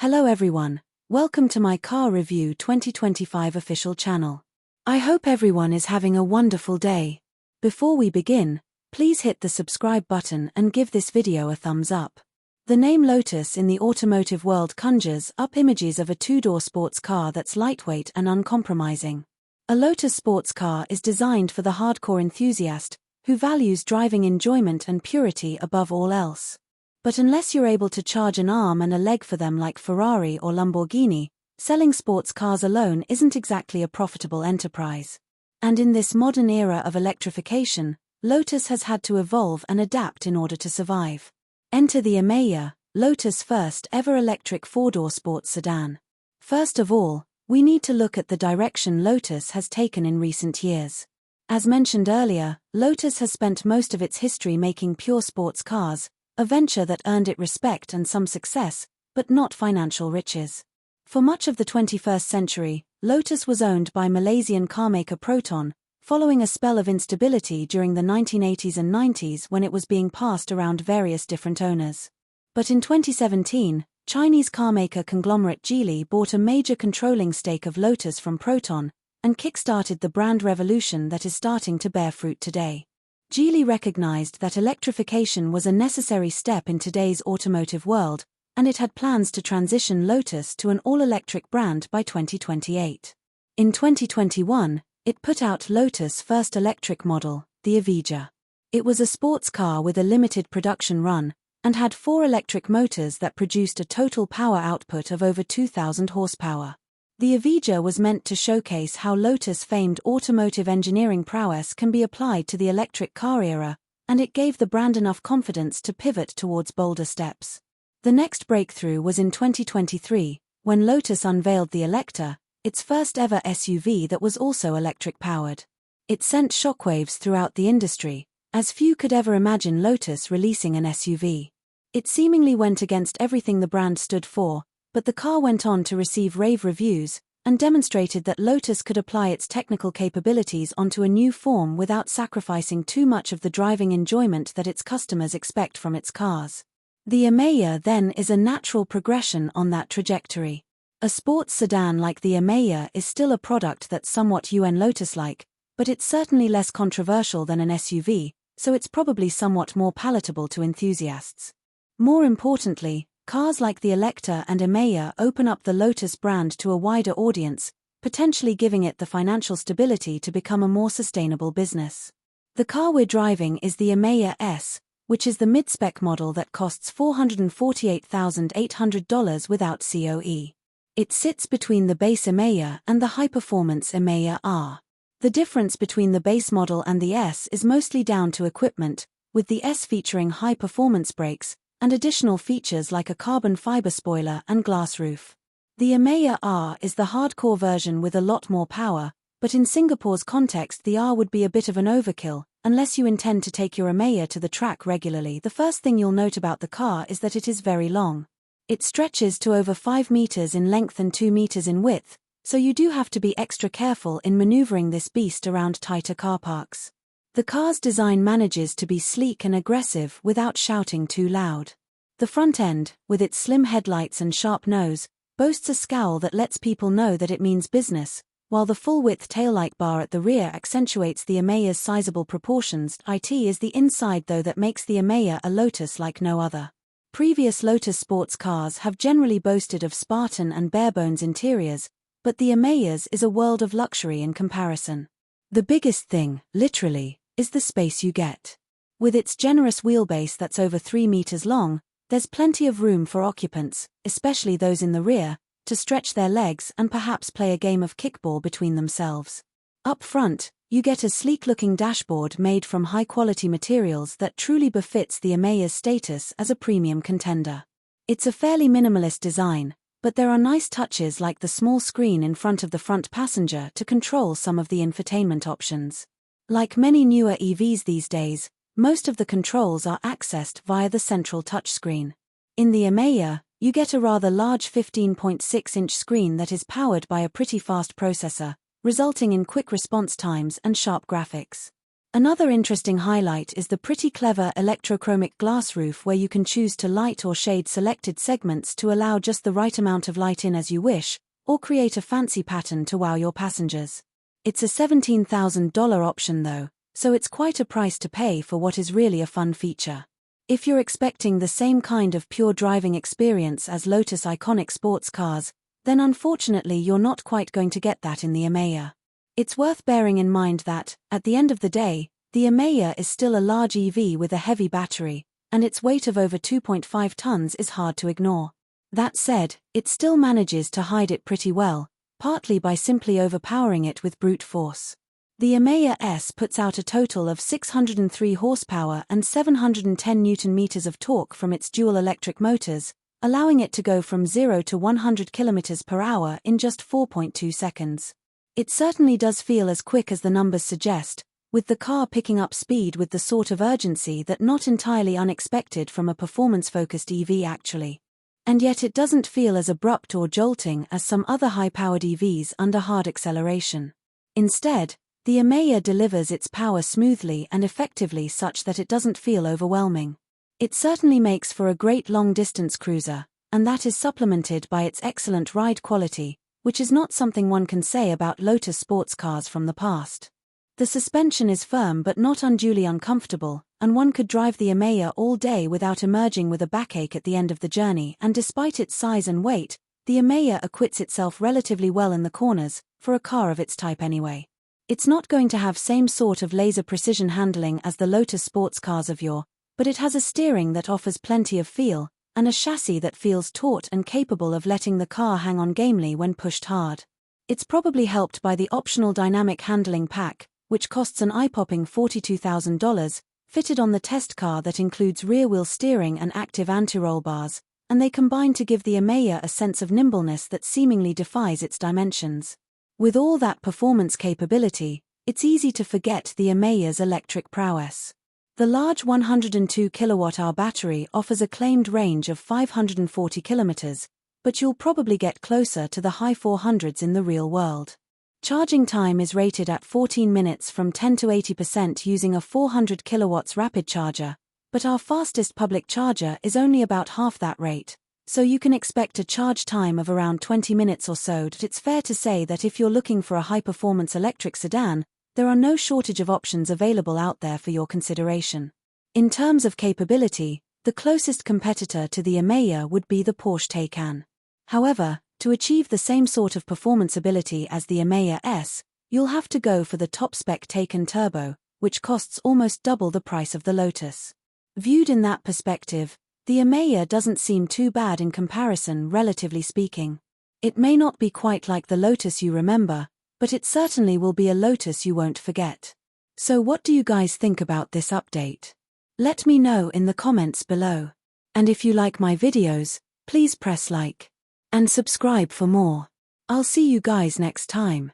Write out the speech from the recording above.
Hello everyone, welcome to my Car Review 2025 official channel. I hope everyone is having a wonderful day. Before we begin, please hit the subscribe button and give this video a thumbs up. The name Lotus in the automotive world conjures up images of a two-door sports car that's lightweight and uncompromising. A Lotus sports car is designed for the hardcore enthusiast who values driving enjoyment and purity above all else. But unless you're able to charge an arm and a leg for them like Ferrari or Lamborghini, selling sports cars alone isn't exactly a profitable enterprise. And in this modern era of electrification, Lotus has had to evolve and adapt in order to survive. Enter the Emeya, Lotus' first ever electric four-door sports sedan. First of all, we need to look at the direction Lotus has taken in recent years. As mentioned earlier, Lotus has spent most of its history making pure sports cars, a venture that earned it respect and some success, but not financial riches. For much of the 21st century, Lotus was owned by Malaysian carmaker Proton, following a spell of instability during the 1980s and 90s when it was being passed around various different owners. But in 2017, Chinese carmaker conglomerate Geely bought a major controlling stake of Lotus from Proton, and kick-started the brand revolution that is starting to bear fruit today. Geely recognized that electrification was a necessary step in today's automotive world, and it had plans to transition Lotus to an all-electric brand by 2028. In 2021, it put out Lotus' first electric model, the Emeya. It was a sports car with a limited production run, and had 4 electric motors that produced a total power output of over 2,000 horsepower. The Emeya was meant to showcase how Lotus' famed automotive engineering prowess can be applied to the electric car era, and it gave the brand enough confidence to pivot towards bolder steps. The next breakthrough was in 2023, when Lotus unveiled the Electra, its first ever SUV that was also electric-powered. It sent shockwaves throughout the industry, as few could ever imagine Lotus releasing an SUV. It seemingly went against everything the brand stood for, but the car went on to receive rave reviews, and demonstrated that Lotus could apply its technical capabilities onto a new form without sacrificing too much of the driving enjoyment that its customers expect from its cars. The Emeya then is a natural progression on that trajectory. A sports sedan like the Emeya is still a product that's somewhat Lotus-like, but it's certainly less controversial than an SUV, so it's probably somewhat more palatable to enthusiasts. More importantly, cars like the Electra and Emeya open up the Lotus brand to a wider audience, potentially giving it the financial stability to become a more sustainable business. The car we're driving is the Emeya S, which is the mid-spec model that costs $448,800 without COE. It sits between the base Emeya and the high-performance Emeya R. The difference between the base model and the S is mostly down to equipment, with the S featuring high-performance brakes, and additional features like a carbon fiber spoiler and glass roof. The Emeya R is the hardcore version with a lot more power, but in Singapore's context the R would be a bit of an overkill, unless you intend to take your Emeya to the track regularly. The first thing you'll note about the car is that it is very long. It stretches to over 5 meters in length and 2 meters in width, so you do have to be extra careful in maneuvering this beast around tighter car parks. The car's design manages to be sleek and aggressive without shouting too loud. The front end, with its slim headlights and sharp nose, boasts a scowl that lets people know that it means business, while the full-width taillight bar at the rear accentuates the Emeya's sizable proportions. It is the inside though that makes the Emeya a Lotus like no other. Previous Lotus sports cars have generally boasted of Spartan and barebones interiors, but the Emeya's is a world of luxury in comparison. The biggest thing, literally, is the space you get. With its generous wheelbase that's over 3 meters long, there's plenty of room for occupants, especially those in the rear, to stretch their legs and perhaps play a game of kickball between themselves. Up front, you get a sleek-looking dashboard made from high-quality materials that truly befits the Emeya's status as a premium contender. It's a fairly minimalist design, but there are nice touches like the small screen in front of the front passenger to control some of the infotainment options. Like many newer EVs these days, most of the controls are accessed via the central touchscreen. In the Emeya, you get a rather large 15.6-inch screen that is powered by a pretty fast processor, resulting in quick response times and sharp graphics. Another interesting highlight is the pretty clever electrochromic glass roof, where you can choose to light or shade selected segments to allow just the right amount of light in as you wish, or create a fancy pattern to wow your passengers. It's a $17,000 option though, so it's quite a price to pay for what is really a fun feature. If you're expecting the same kind of pure driving experience as Lotus iconic sports cars, then unfortunately you're not quite going to get that in the Emeya. It's worth bearing in mind that, at the end of the day, the Emeya is still a large EV with a heavy battery, and its weight of over 2.5 tons is hard to ignore. That said, it still manages to hide it pretty well, partly by simply overpowering it with brute force. The Emeya S puts out a total of 603 horsepower and 710 Nm of torque from its dual electric motors, allowing it to go from 0 to 100 km/h in just 4.2 seconds. It certainly does feel as quick as the numbers suggest, with the car picking up speed with the sort of urgency that not entirely unexpected from a performance-focused EV actually. And yet it doesn't feel as abrupt or jolting as some other high-powered EVs under hard acceleration. Instead, the Emeya delivers its power smoothly and effectively such that it doesn't feel overwhelming. It certainly makes for a great long-distance cruiser, and that is supplemented by its excellent ride quality, which is not something one can say about Lotus sports cars from the past. The suspension is firm but not unduly uncomfortable, and one could drive the Emeya all day without emerging with a backache at the end of the journey, and despite its size and weight, the Emeya acquits itself relatively well in the corners, for a car of its type anyway. It's not going to have same sort of laser precision handling as the Lotus sports cars of yore, but it has a steering that offers plenty of feel, and a chassis that feels taut and capable of letting the car hang on gamely when pushed hard. It's probably helped by the optional dynamic handling pack, which costs an eye-popping $42,000, fitted on the test car that includes rear-wheel steering and active anti-roll bars, and they combine to give the Emeya a sense of nimbleness that seemingly defies its dimensions. With all that performance capability, it's easy to forget the Emeya's electric prowess. The large 102 kWh battery offers a claimed range of 540 km, but you'll probably get closer to the high 400s in the real world. Charging time is rated at 14 minutes from 10 to 80% using a 400 kW rapid charger, but our fastest public charger is only about half that rate, so you can expect a charge time of around 20 minutes or so. It's fair to say that if you're looking for a high-performance electric sedan, there are no shortage of options available out there for your consideration. In terms of capability, the closest competitor to the Emeya would be the Porsche Taycan. However, to achieve the same sort of performance ability as the Emeya S, you'll have to go for the top-spec Taycan Turbo, which costs almost double the price of the Lotus. Viewed in that perspective, the Emeya doesn't seem too bad in comparison, relatively speaking. It may not be quite like the Lotus you remember, but it certainly will be a Lotus you won't forget. So what do you guys think about this update? Let me know in the comments below. And if you like my videos, please press like and subscribe for more. I'll see you guys next time.